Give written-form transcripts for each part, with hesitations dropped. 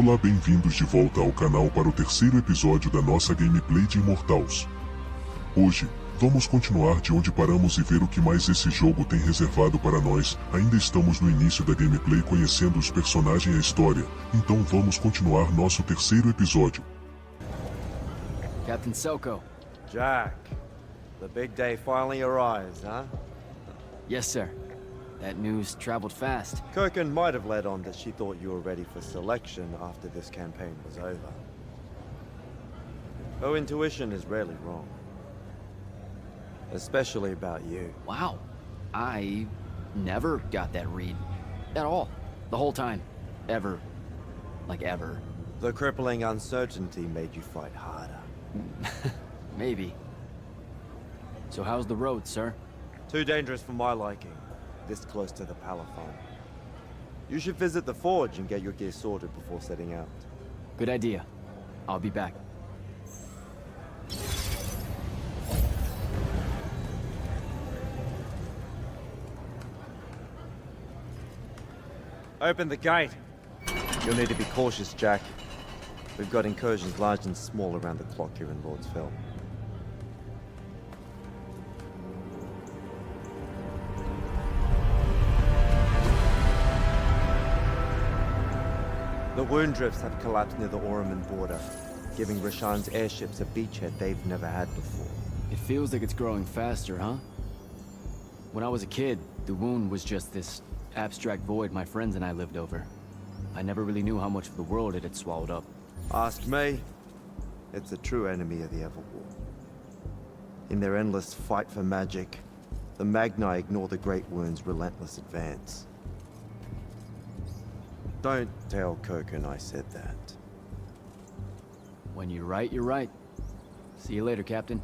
Olá, bem-vindos de volta ao canal para o terceiro episódio da nossa gameplay de Immortals. Hoje, vamos continuar de onde paramos e ver o que mais esse jogo tem reservado para nós. Ainda estamos no início da gameplay conhecendo os personagens e a história, então vamos continuar nosso terceiro episódio. Captain Selko. Jack, the big day finally arrives, huh? Yes, sir. That news traveled fast. Kirkin might have led on that she thought you were ready for selection after this campaign was over. Her intuition is rarely wrong. Especially about you. Wow. I never got that read. At all. The whole time. Ever. Like ever. The crippling uncertainty made you fight harder. Maybe. So how's the road, sir? Too dangerous for my liking. This close to the Palaphon. You should visit the forge and get your gear sorted before setting out. Good idea. I'll be back. Open the gate. You'll need to be cautious, Jack. We've got incursions large and small around the clock here in Lordsville. The wound drifts have collapsed near the Oraman border, giving Rashan's airships a beachhead they've never had before. It feels like it's growing faster, huh? When I was a kid, the wound was just this abstract void my friends and I lived over. I never really knew how much of the world it had swallowed up. Ask me, it's a true enemy of the Everwar. In their endless fight for magic, the Magni ignore the Great Wound's relentless advance. Don't tell Kirkin I said that. When you're right, you're right. See you later, Captain.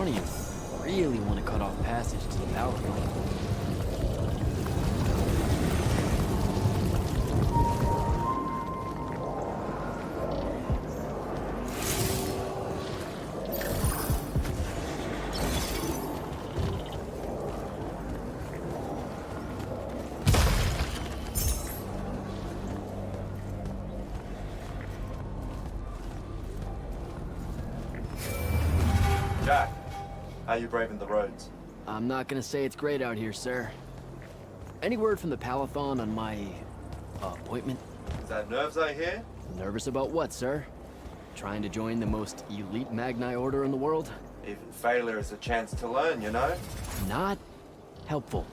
Arnians really want to cut off passage to the Palatine. Jack, how you braving the roads? I'm not gonna say it's great out here, sir. Any word from the Palathon on my appointment? Is that nerves I hear? Nervous about what, sir? Trying to join the most elite Magni order in the world? Even failure is a chance to learn, you know? Not helpful.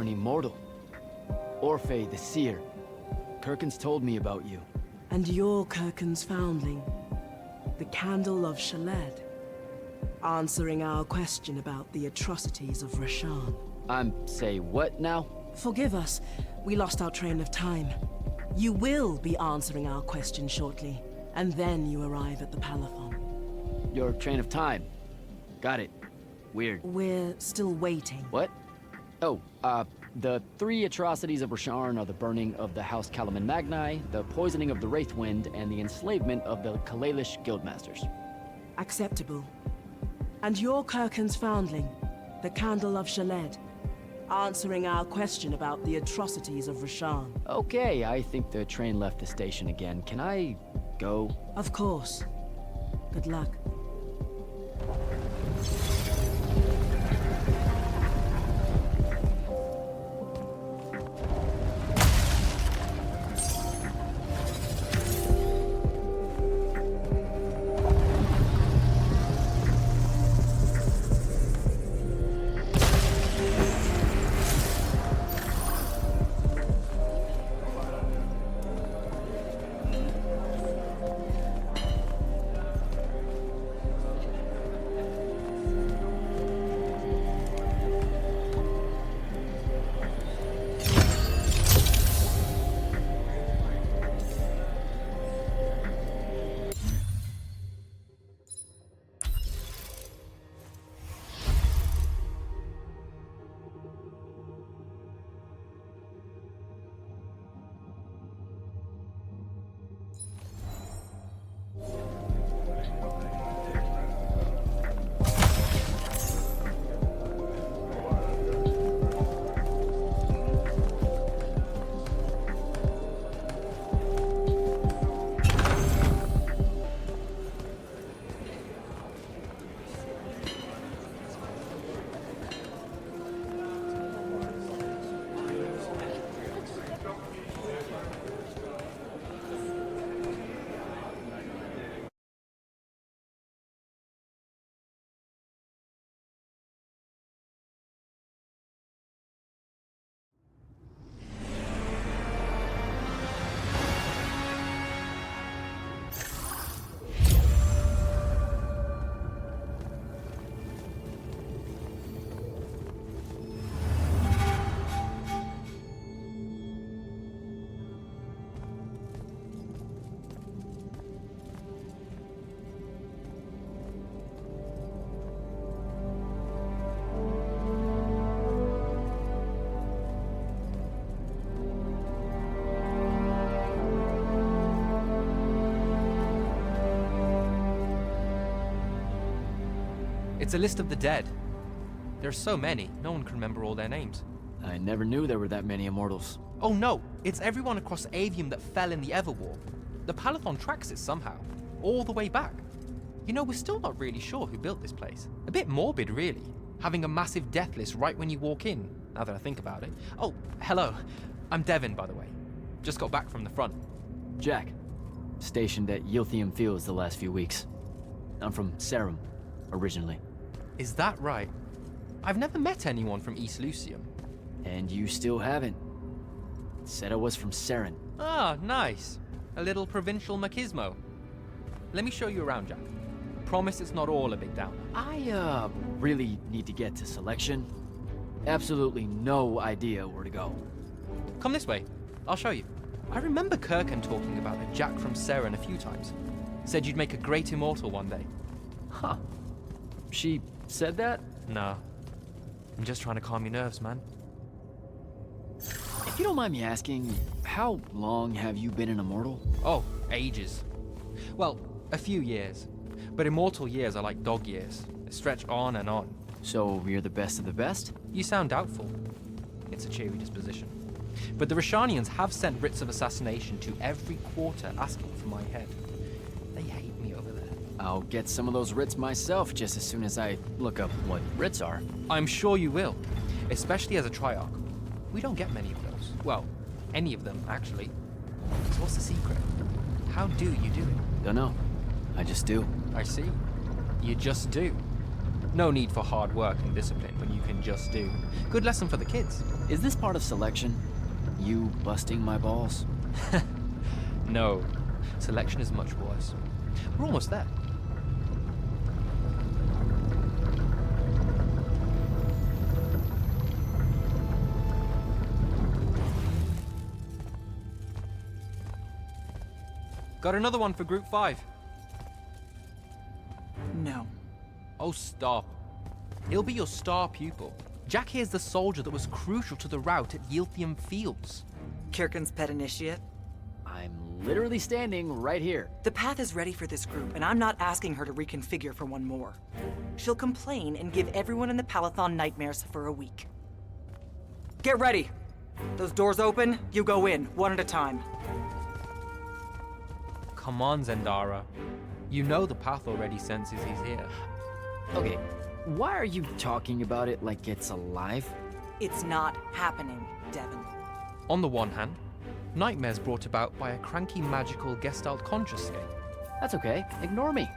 an immortal. Orphe the Seer. Kirkin's told me about you. And you're Kirkin's foundling, the Candle of Shaled, answering our question about the atrocities of Rasharn. Say what now? Forgive us, we lost our train of time. You will be answering our question shortly, and then you arrive at the Palathon. Your train of time. Got it. Weird. We're still waiting. What? Oh, the 3 atrocities of Rasharn are the burning of the House Kalaman Magni, the poisoning of the Wraithwind, and the enslavement of the Kalalish Guildmasters. Acceptable. And you're Kirkin's foundling, the Candle of Shaled, answering our question about the atrocities of Rasharn. Okay, I think the train left the station again. Can I go? Of course. Good luck. It's a list of the dead. There are so many, no one can remember all their names. I never knew there were that many immortals. Oh no, it's everyone across Aveum that fell in the Everwar. The Palathon tracks it somehow, all the way back. You know, we're still not really sure who built this place. A bit morbid, really, having a massive death list right when you walk in, now that I think about it. Oh, hello. I'm Devin, by the way. Just got back from the front. Jack. Stationed at Yilthium Fields the last few weeks. I'm from Serum, originally. Is that right? I've never met anyone from East Lucium. And you still haven't. Said I was from Seren. Ah, nice. A little provincial machismo. Let me show you around, Jack. Promise it's not all a big downer. I, really need to get to selection. Absolutely no idea where to go. Come this way. I'll show you. I remember Kirkin talking about a Jack from Seren a few times. Said you'd make a great immortal one day. Huh. She said that? No. I'm just trying to calm your nerves, man. If you don't mind me asking, how long have you been an immortal? Oh, ages. Well, a few years. But immortal years are like dog years. They stretch on and on. So you're the best of the best? You sound doubtful. It's a cheery disposition. But the Rashanians have sent writs of assassination to every quarter asking for my head. They hate me over there. I'll get some of those writs myself just as soon as I look up what writs are. I'm sure you will. Especially as a Triarch. We don't get many of those. Well, any of them, actually. So what's the secret? How do you do it? Dunno. I just do. I see. You just do. No need for hard work and discipline when you can just do. Good lesson for the kids. Is this part of selection? You busting my balls? No, selection is much worse. We're almost there. Got another one for Group 5. No. Oh, stop. He'll be your star pupil. Jack here's the soldier that was crucial to the rout at Yilthium Fields. Kirkin's pet initiate? I'm literally standing right here. The path is ready for this group, and I'm not asking her to reconfigure for one more. She'll complain and give everyone in the Palathon nightmares for a week. Get ready! Those doors open, you go in, one at a time. Come on, Zendara. You know the path already senses he's here. Okay, why are you talking about it like it's alive? It's not happening, Devon. On the one hand, nightmares brought about by a cranky magical Gestalt conscious state. That's okay, ignore me.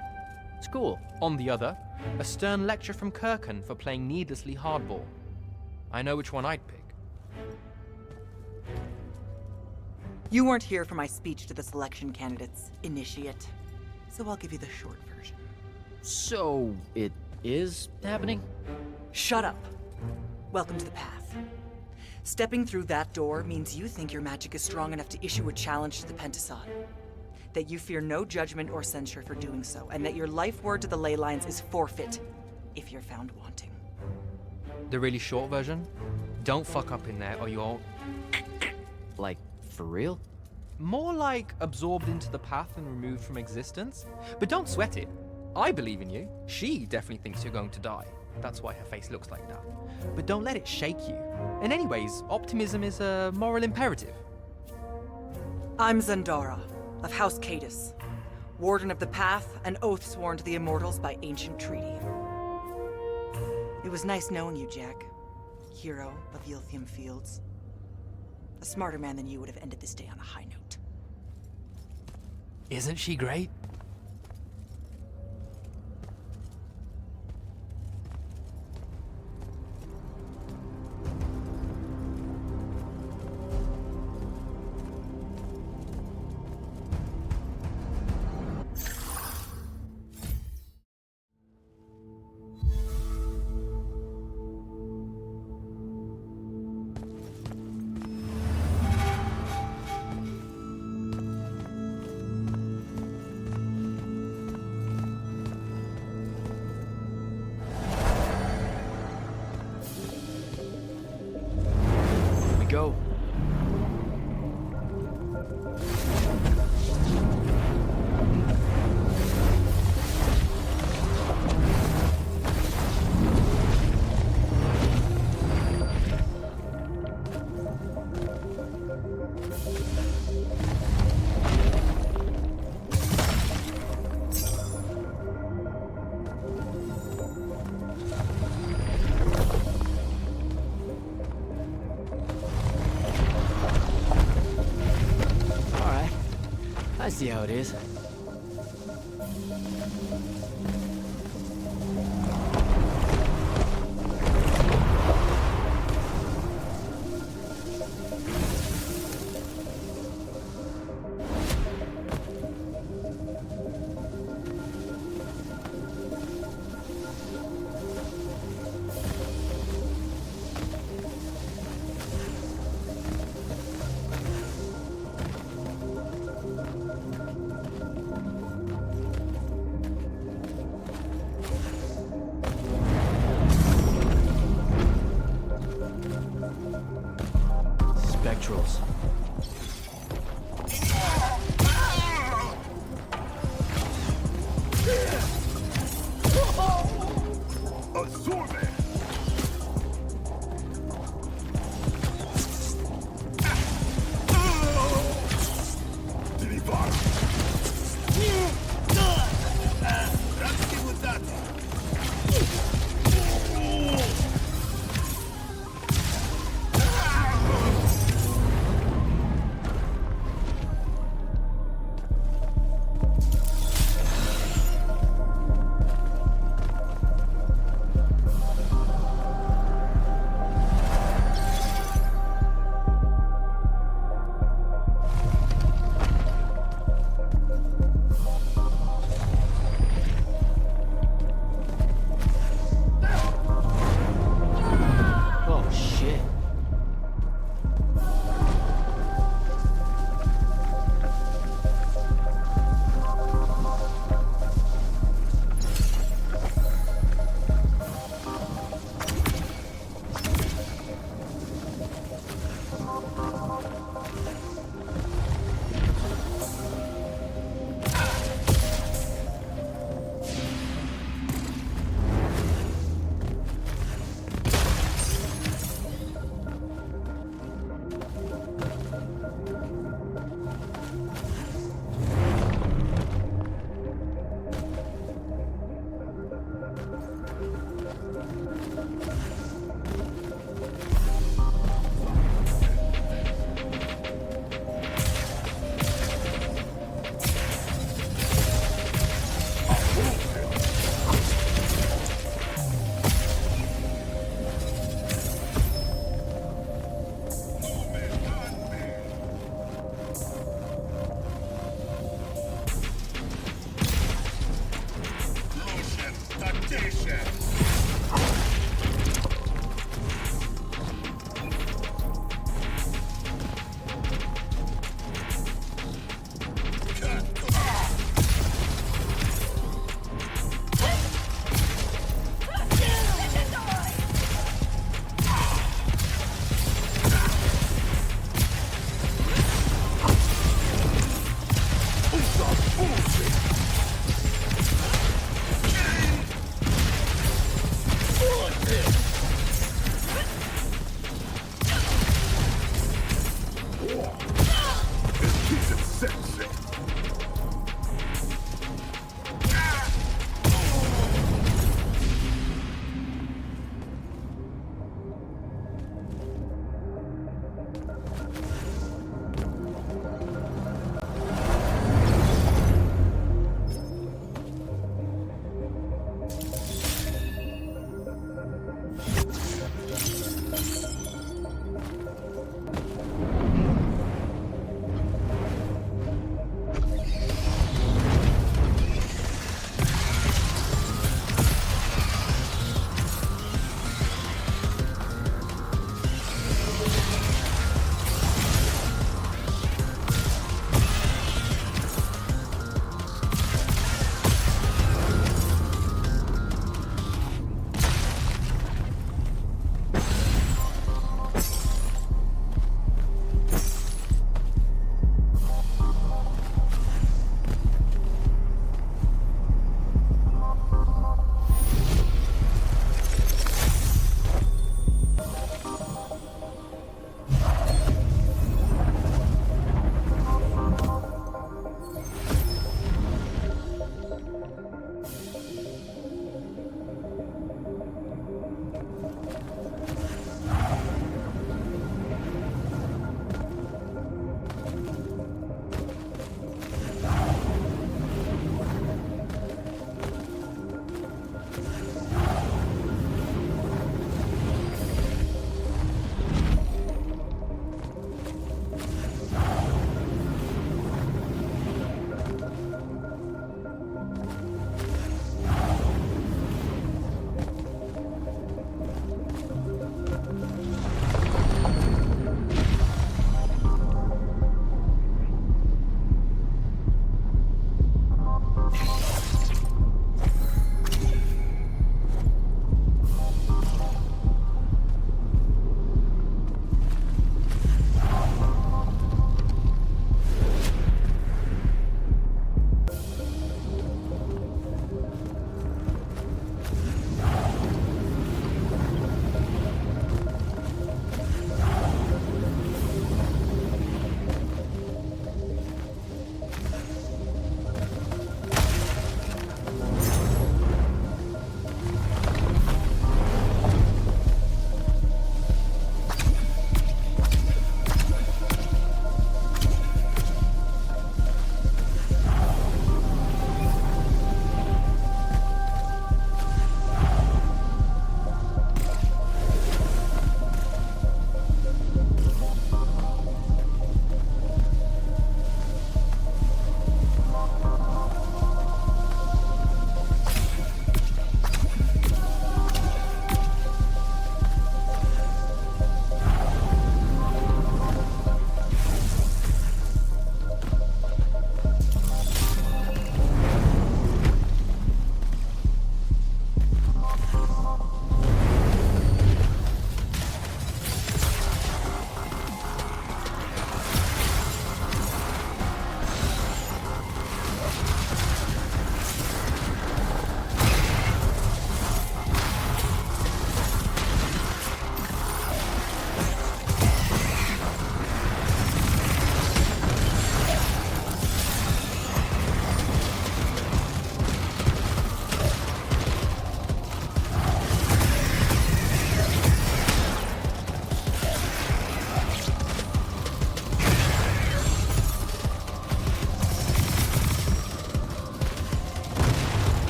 It's cool. On the other, a stern lecture from Kirkin for playing needlessly hardball. I know which one I'd pick. You weren't here for my speech to the selection candidates, initiate. So I'll give you the short version. So, it is happening? Shut up. Welcome to the path. Stepping through that door means you think your magic is strong enough to issue a challenge to the Pentasod. That you fear no judgment or censure for doing so, and that your life word to the ley lines is forfeit if you're found wanting. The really short version? Don't fuck up in there or you'll... Like, for real? More like absorbed into the path and removed from existence. But don't sweat it. I believe in you. She definitely thinks you're going to die. That's why her face looks like that. But don't let it shake you. And anyways, optimism is a moral imperative. I'm Zendara, of House Cadus, Warden of the Path, an oath sworn to the Immortals by ancient treaty. It was nice knowing you, Jack. Hero of Yilthium Fields. A smarter man than you would have ended this day on a high note. Isn't she great? Go. I see how it is. Spectrals.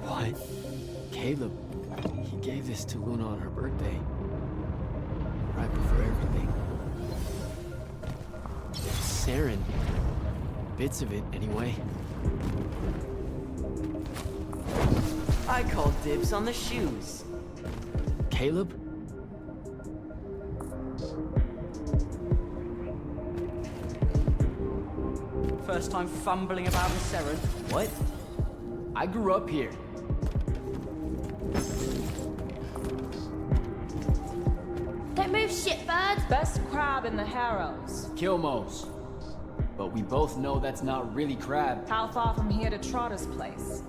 What? Caleb, he gave this to Luna on her birthday. Right before everything. Saren. Bits of it, anyway. I called dibs on the shoes. Caleb? First time fumbling about in Seren. What? I grew up here. Don't move, shitbird! Best crab in the Harrows. Kilmos. But we both know that's not really crab. How far from here to Trotter's place?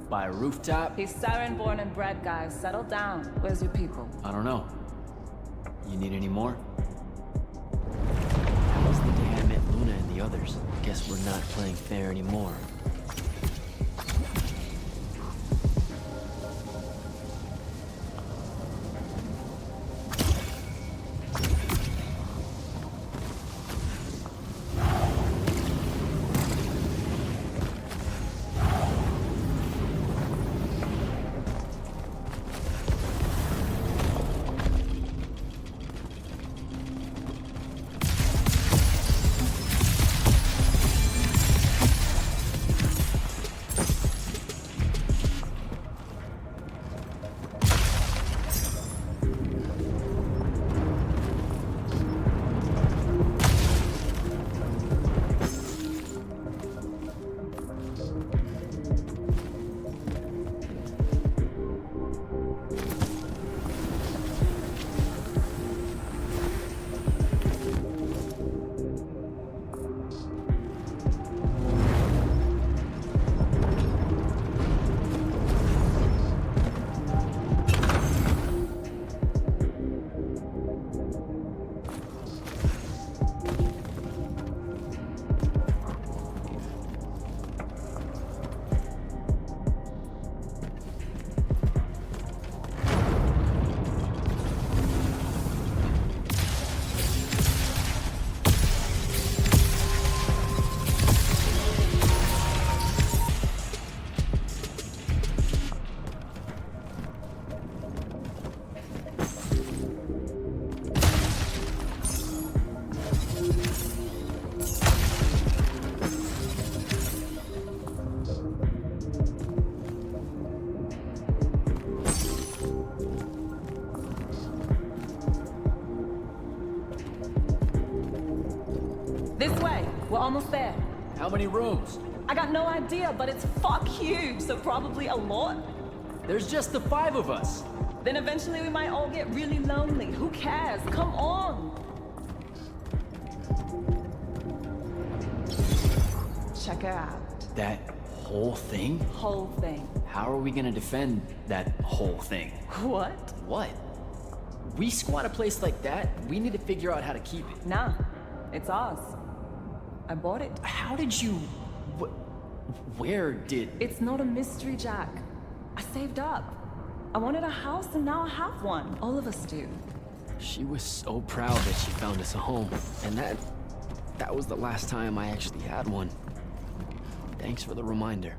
By a rooftop? He's Siren born and bred, guys. Settle down. Where's your people? I don't know. You need any more? That was the day I met Luna and the others. Guess we're not playing fair anymore. This way. We're almost there. How many rooms? I got no idea, but it's fuck huge, so probably a lot. There's just the 5 of us. Then eventually we might all get really lonely. Who cares? Come on. Check her out. That whole thing? Whole thing. How are we gonna defend that whole thing? What? What? We squat a place like that, we need to figure out how to keep it. Nah. It's ours. I bought it. How did you... Where did... It's not a mystery, Jack. I saved up. I wanted a house and now I have one. All of us do. She was so proud that she found us a home. And that was the last time I actually had one. Thanks for the reminder.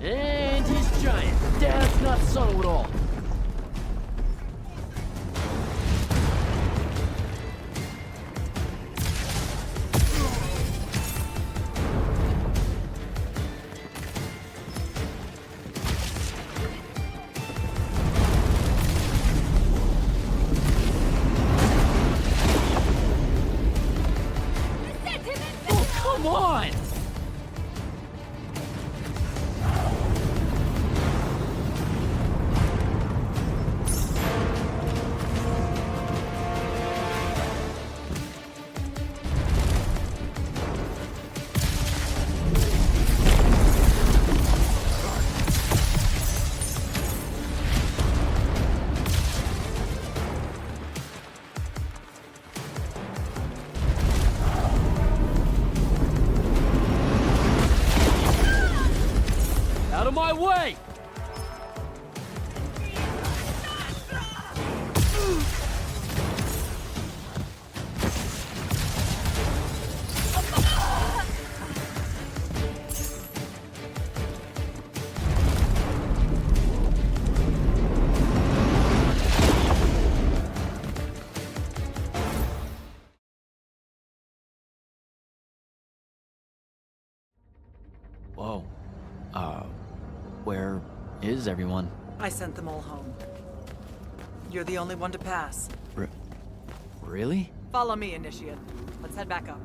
And he's giant. That's not subtle at all. Come on! Out of my way! Whoa. Where is everyone? I sent them all home. You're the only one to pass. Really? Follow me, Initiate. Let's head back up.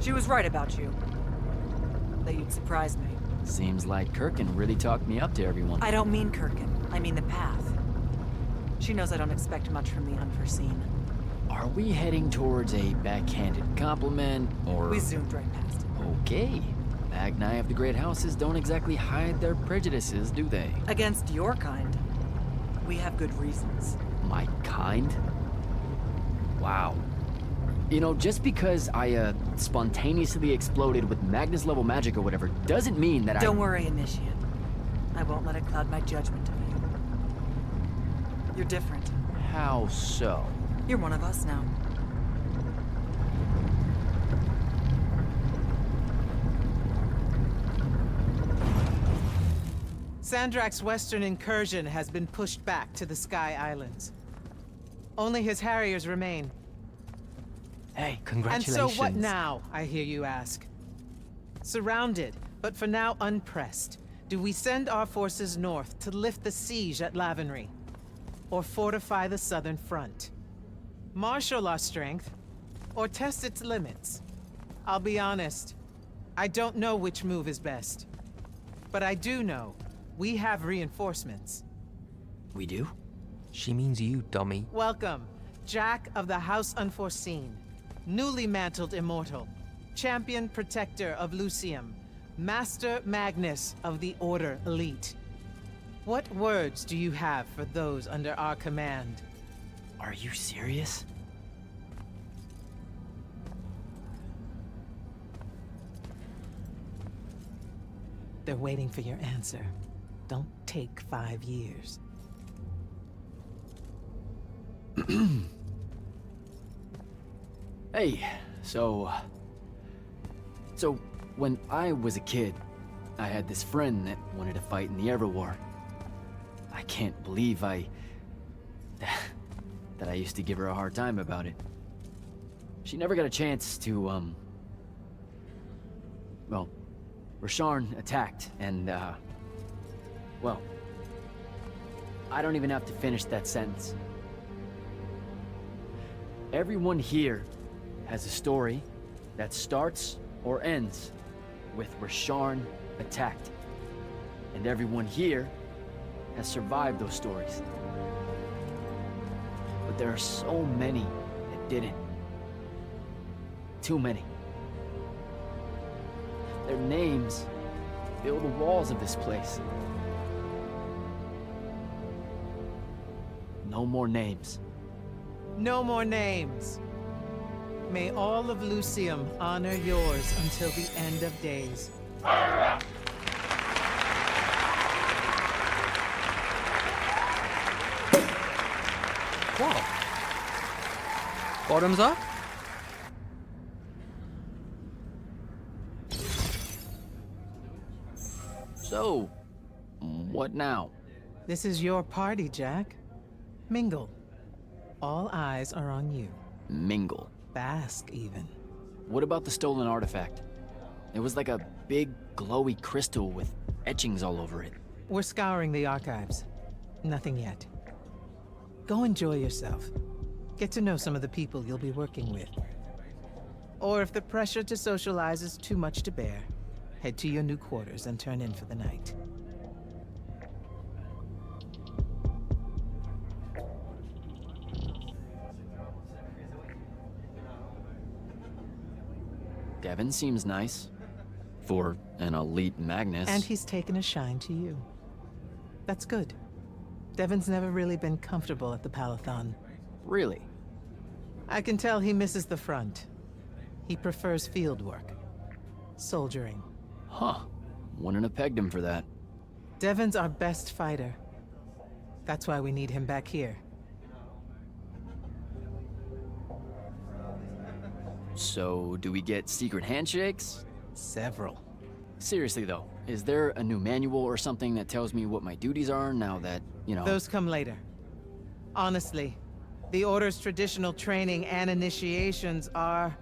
She was right about you. That you'd surprise me. Seems like Kirkin really talked me up to everyone. I don't mean Kirkin. I mean the path. She knows I don't expect much from the unforeseen. Are we heading towards a backhanded compliment, or... We zoomed right past it. Okay. Magni of the Great Houses don't exactly hide their prejudices, do they? Against your kind, we have good reasons. My kind? Wow. You know, just because I, spontaneously exploded with Magnus-level magic or whatever, doesn't mean that Don't worry, Initiate. I won't let it cloud my judgment of you. You're different. How so? You're one of us now. Sandrak's western incursion has been pushed back to the Sky Islands. Only his Harriers remain. Hey, And congratulations. so what now, I hear you ask? Surrounded, but for now unpressed, do we send our forces north to lift the siege at Lavenry? Or fortify the southern front? Marshal our strength, or test its limits? I'll be honest, I don't know which move is best. But I do know, we have reinforcements. We do? She means you, dummy. Welcome, Jack of the House Unforeseen. Newly mantled immortal, champion protector of Lucium, Master Magnus of the Order Elite. What words do you have for those under our command? Are you serious? They're waiting for your answer. Don't take 5 years. Hey, so when I was a kid, I had this friend that wanted to fight in the Everwar. I can't believe that I used to give her a hard time about it. She never got a chance to, well, Rasharn attacked, and, well, I don't even have to finish that sentence. Everyone here has a story that starts or ends with Rasharn attacked. And everyone here has survived those stories. But there are so many that didn't. Too many. Their names fill the walls of this place. No more names. No more names. May all of Lucium honor yours until the end of days. What? Bottoms up? So, what now? This is your party, Jack. Mingle. All eyes are on you. Mingle. Bask, even. What about the stolen artifact? It was like a big, glowy crystal with etchings all over it. We're scouring the archives. Nothing yet. Go enjoy yourself. Get to know some of the people you'll be working with. Or if the pressure to socialize is too much to bear, head to your new quarters and turn in for the night. Devin seems nice. For an elite Magnus. And he's taken a shine to you. That's good. Devin's never really been comfortable at the Palathon. Really? I can tell he misses the front. He prefers field work. Soldiering. Huh. Wouldn't have pegged him for that. Devin's our best fighter. That's why we need him back here. So, do we get secret handshakes? Several. Seriously though, is there a new manual or something that tells me what my duties are now that, you know... Those come later. Honestly, the Order's traditional training and initiations are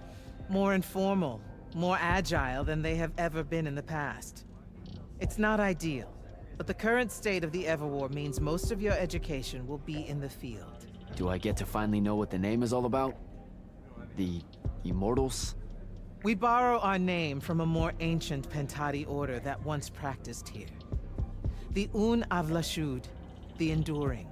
more informal, more agile than they have ever been in the past. It's not ideal, but the current state of the Everwar means most of your education will be in the field. Do I get to finally know what the name is all about? The Immortals? We borrow our name from a more ancient Pentati order that once practiced here. The Un Avlashud, the Enduring.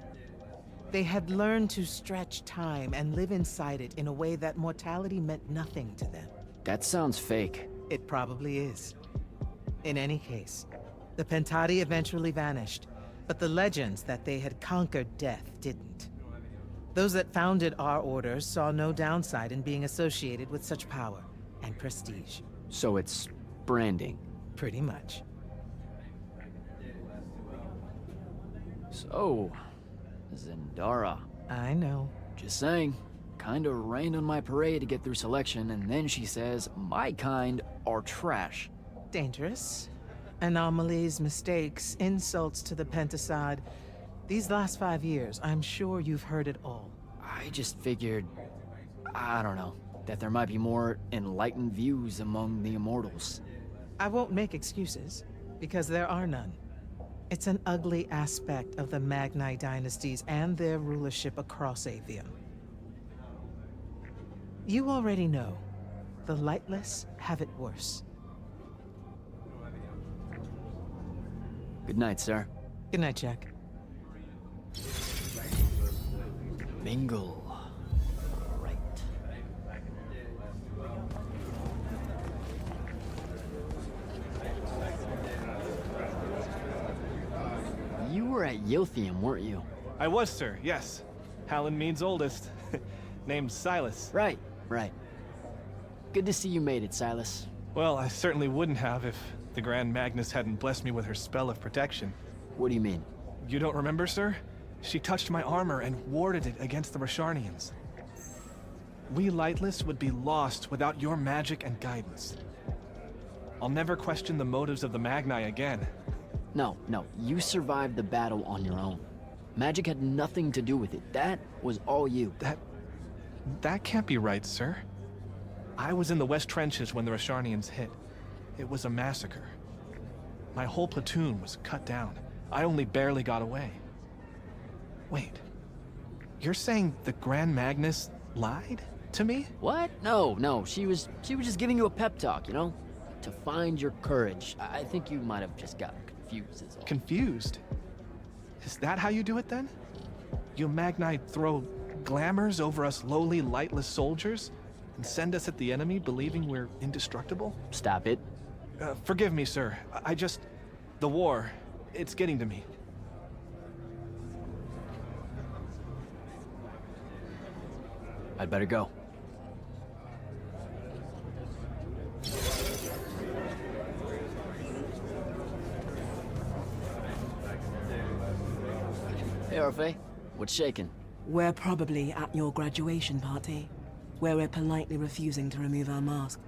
They had learned to stretch time and live inside it in a way that mortality meant nothing to them. That sounds fake. It probably is. In any case, the Pentati eventually vanished, but the legends that they had conquered death didn't. Those that founded our order saw no downside in being associated with such power and prestige. So it's branding. Pretty much. So, Zendara. I know. Just saying. Kinda rained on my parade to get through selection, and then she says my kind are trash. Dangerous. Anomalies, mistakes, insults to the Pentasod. These last 5 years, I'm sure you've heard it all. I just figured, I don't know, that there might be more enlightened views among the Immortals. I won't make excuses, because there are none. It's an ugly aspect of the Magni dynasties and their rulership across Aveum. You already know, the lightless have it worse. Good night, sir. Good night, Jack. Mingle. Right. You were at Yilthium, weren't you? I was, sir, yes. Hallen Mead's oldest. Named Silas. Right. Good to see you made it, Silas. Well, I certainly wouldn't have if the Grand Magnus hadn't blessed me with her spell of protection. What do you mean? You don't remember, sir? She touched my armor and warded it against the Rasharnians. We Lightless would be lost without your magic and guidance. I'll never question the motives of the Magni again. No, you survived the battle on your own. Magic had nothing to do with it. That was all you. That can't be right, sir. I was in the West Trenches when the Rasharnians hit. It was a massacre. My whole platoon was cut down. I only barely got away. Wait, you're saying the Grand Magnus lied to me? What? No, she was just giving you a pep talk, you know? To find your courage. I think you might have just gotten confused is all. Confused? Is that how you do it then? You Magni throw glamours over us lowly, lightless soldiers and send us at the enemy believing we're indestructible? Stop it. Forgive me, sir. The war, it's getting to me. I'd better go. Hey, Orphe. What's shaking? We're probably at your graduation party, where we're politely refusing to remove our mask.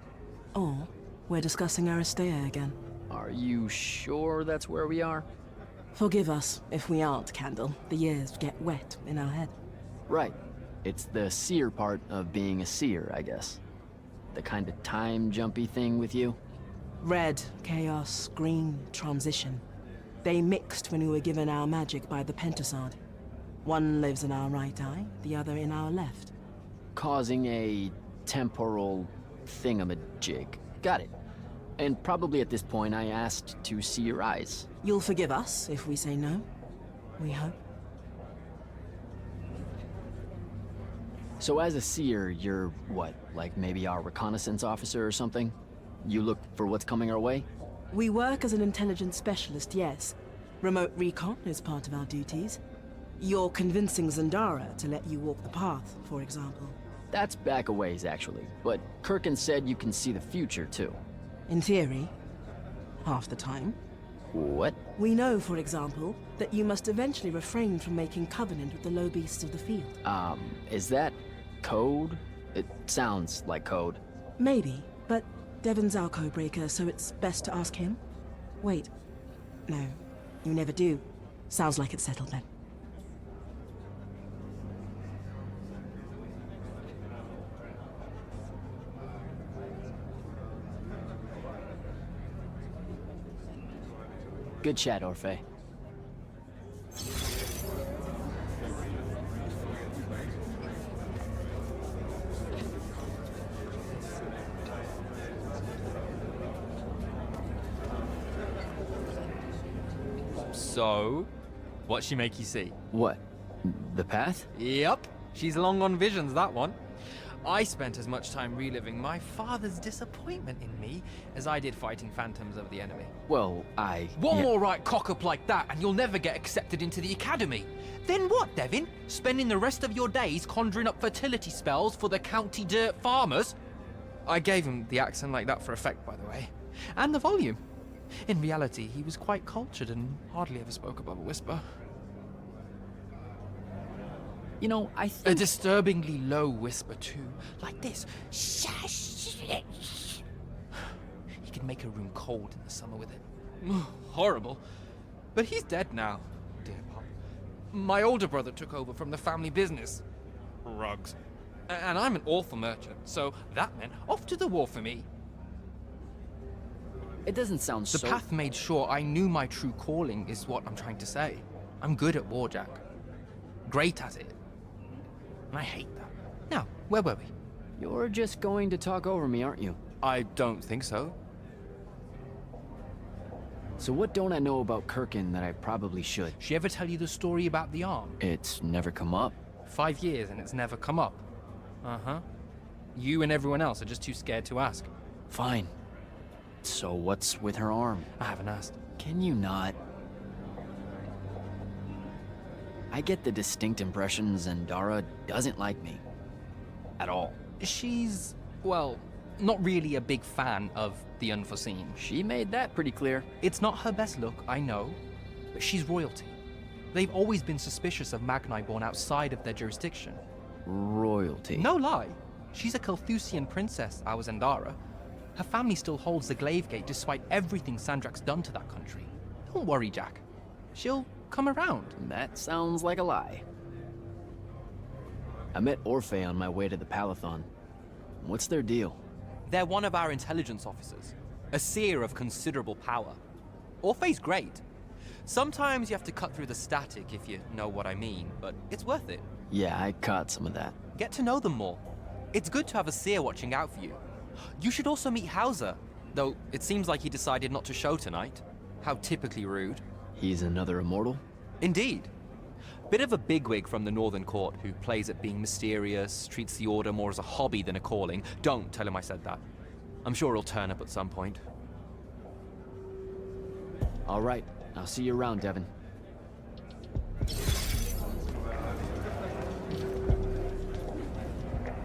Or we're discussing Aristea again. Are you sure that's where we are? Forgive us if we aren't, Candle. The years get wet in our head. Right. It's the seer part of being a seer, I guess. The kind of time-jumpy thing with you. Red, chaos, green, transition. They mixed when we were given our magic by the Pentasod. One lives in our right eye, the other in our left. Causing a temporal thingamajig. Got it. And probably at this point I asked to see your eyes. You'll forgive us if we say no? We hope. So as a seer, you're what? Like maybe our reconnaissance officer or something? You look for what's coming our way? We work as an intelligence specialist, yes. Remote recon is part of our duties. You're convincing Zendara to let you walk the path, for example. That's back a ways, actually. But Kirkin said you can see the future, too. In theory. Half the time. What? We know, for example, that you must eventually refrain from making covenant with the low beasts of the field. Is that code? It sounds like code. Maybe, but Devon's our codebreaker, so it's best to ask him. Wait. No, you never do. Sounds like it's settled then. Good chat, Orphe. So, what'd she make you see? What? The path? Yep, she's long on visions, that one. I spent as much time reliving my father's disappointment in me as I did fighting phantoms of the enemy. Well, One more right cock-up like that and you'll never get accepted into the academy. Then what, Devin? Spending the rest of your days conjuring up fertility spells for the county dirt farmers? I gave him the accent like that for effect, by the way. And the volume. In reality, he was quite cultured and hardly ever spoke above a whisper. You know, I think... A disturbingly low whisper, too. Like this. He could make a room cold in the summer with it. Horrible. But he's dead now, dear Pop. My older brother took over from the family business. Rugs. And I'm an awful merchant, so that meant off to the war for me. It doesn't sound so... The path made sure I knew my true calling is what I'm trying to say. I'm good at war, Jack. Great at it. And I hate that. Now, where were we? You're just going to talk over me, aren't you? I don't think so. So what don't I know about Kirkin that I probably should? She ever tell you the story about the arm? It's never come up. 5 years and it's never come up. Uh-huh. You and everyone else are just too scared to ask. Fine. So what's with her arm? I haven't asked. Can you not? I get the distinct impression Zendara doesn't like me. At all. She's, well, not really a big fan of the unforeseen. She made that pretty clear. It's not her best look, I know, but she's royalty. They've always been suspicious of Magni born outside of their jurisdiction. Royalty? No lie. She's a Carthusian princess, our Zendara. Her family still holds the Glaive Gate despite everything Sandrak's done to that country. Don't worry, Jack. She'll come around. That sounds like a lie. I met Orphe on my way to the Palathon. What's their deal? They're one of our intelligence officers. A seer of considerable power. Orphe's great. Sometimes you have to cut through the static if you know what I mean, but it's worth it. Yeah, I caught some of that. Get to know them more. It's good to have a seer watching out for you. You should also meet Hauser, though it seems like he decided not to show tonight. How typically rude. He's another immortal? Indeed. Bit of a bigwig from the Northern Court who plays at being mysterious, treats the Order more as a hobby than a calling. Don't tell him I said that. I'm sure he'll turn up at some point. All right, I'll see you around, Devin.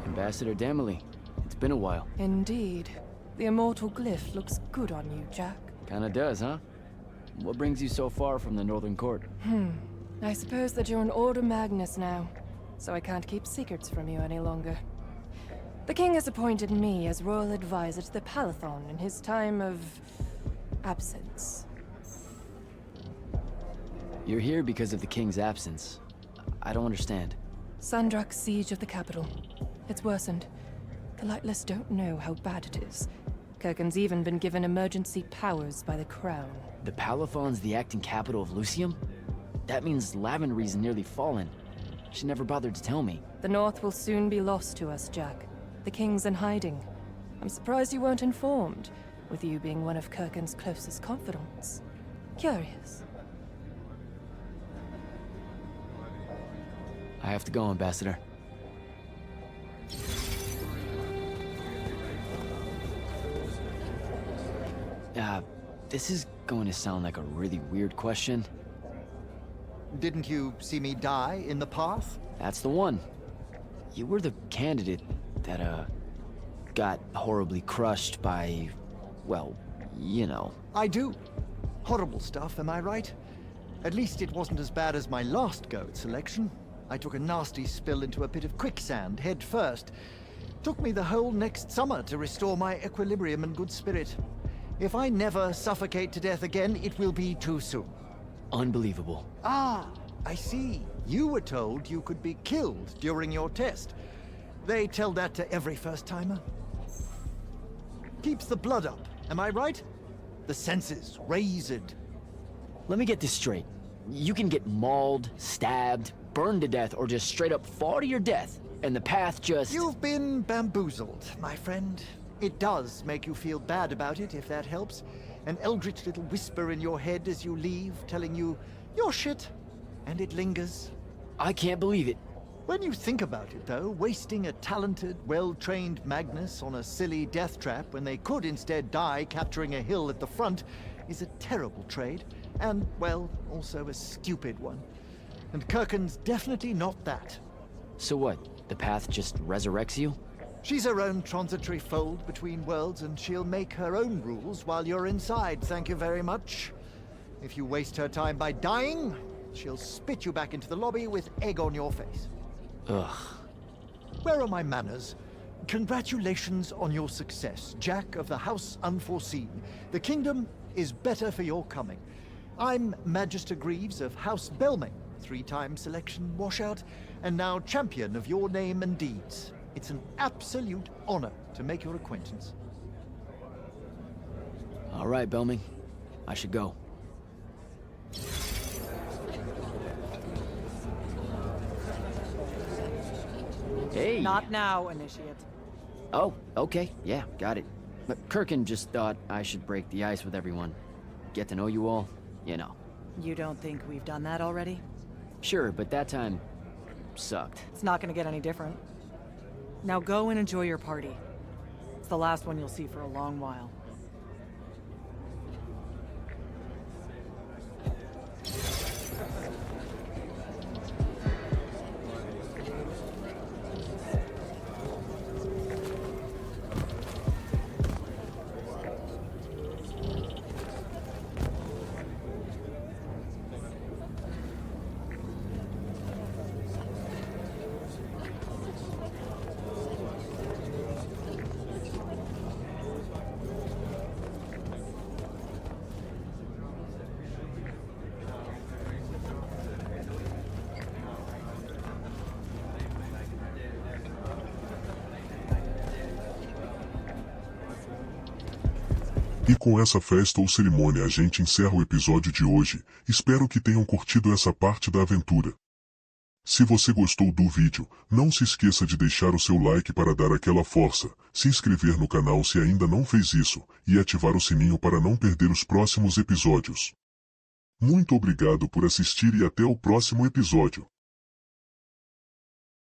Ambassador Damley, it's been a while. Indeed. The immortal glyph looks good on you, Jack. Kinda does, huh? What brings you so far from the Northern Court? I suppose that you're an Order Magnus now, so I can't keep secrets from you any longer. The king has appointed me as royal advisor to the Palathon in his time of absence. You're here because of the king's absence. I don't understand. Sandrak's siege of the capital. It's worsened. The Lightless don't know how bad it is. Kirken's even been given emergency powers by the crown. The Palathon's the acting capital of Lucium? That means Lavenry's nearly fallen. She never bothered to tell me. The North will soon be lost to us, Jack. The king's in hiding. I'm surprised you weren't informed, with you being one of Kirken's closest confidants. Curious. I have to go, Ambassador. This is going to sound like a really weird question. Didn't you see me die in the path? That's the one. You were the candidate that, got horribly crushed by, well, you know. I do. Horrible stuff, am I right? At least it wasn't as bad as my last go at selection. I took a nasty spill into a pit of quicksand head first. Took me the whole next summer to restore my equilibrium and good spirit. If I never suffocate to death again, it will be too soon. Unbelievable. Ah, I see. You were told you could be killed during your test. They tell that to every first-timer. Keeps the blood up, am I right? The senses raised. Let me get this straight. You can get mauled, stabbed, burned to death, or just straight up fall to your death, and the path just... You've been bamboozled, my friend. It does make you feel bad about it, if that helps. An eldritch little whisper in your head as you leave, telling you, you're shit. And it lingers. I can't believe it. When you think about it, though, wasting a talented, well-trained Magnus on a silly death trap when they could instead die capturing a hill at the front is a terrible trade. And, well, also a stupid one. And Kirken's definitely not that. So what? The path just resurrects you? She's her own transitory fold between worlds, and she'll make her own rules while you're inside, thank you very much. If you waste her time by dying, she'll spit you back into the lobby with egg on your face. Ugh. Where are my manners? Congratulations on your success, Jack of the House Unforeseen. The kingdom is better for your coming. I'm Magister Greaves of House Belming, 3-time selection washout, and now champion of your name and deeds. It's an absolute honor to make your acquaintance. All right, Belming. I should go. Hey! Not now, Initiate. Oh, okay. Yeah, got it. But Kirken just thought I should break the ice with everyone. Get to know you all, you know. You don't think we've done that already? Sure, but that time sucked. It's not gonna get any different. Now go and enjoy your party. It's the last one you'll see for a long while. E com essa festa ou cerimônia a gente encerra o episódio de hoje. Espero que tenham curtido essa parte da aventura. Se você gostou do vídeo, não se esqueça de deixar o seu like para dar aquela força, se inscrever no canal se ainda não fez isso, e ativar o sininho para não perder os próximos episódios. Muito obrigado por assistir e até o próximo episódio.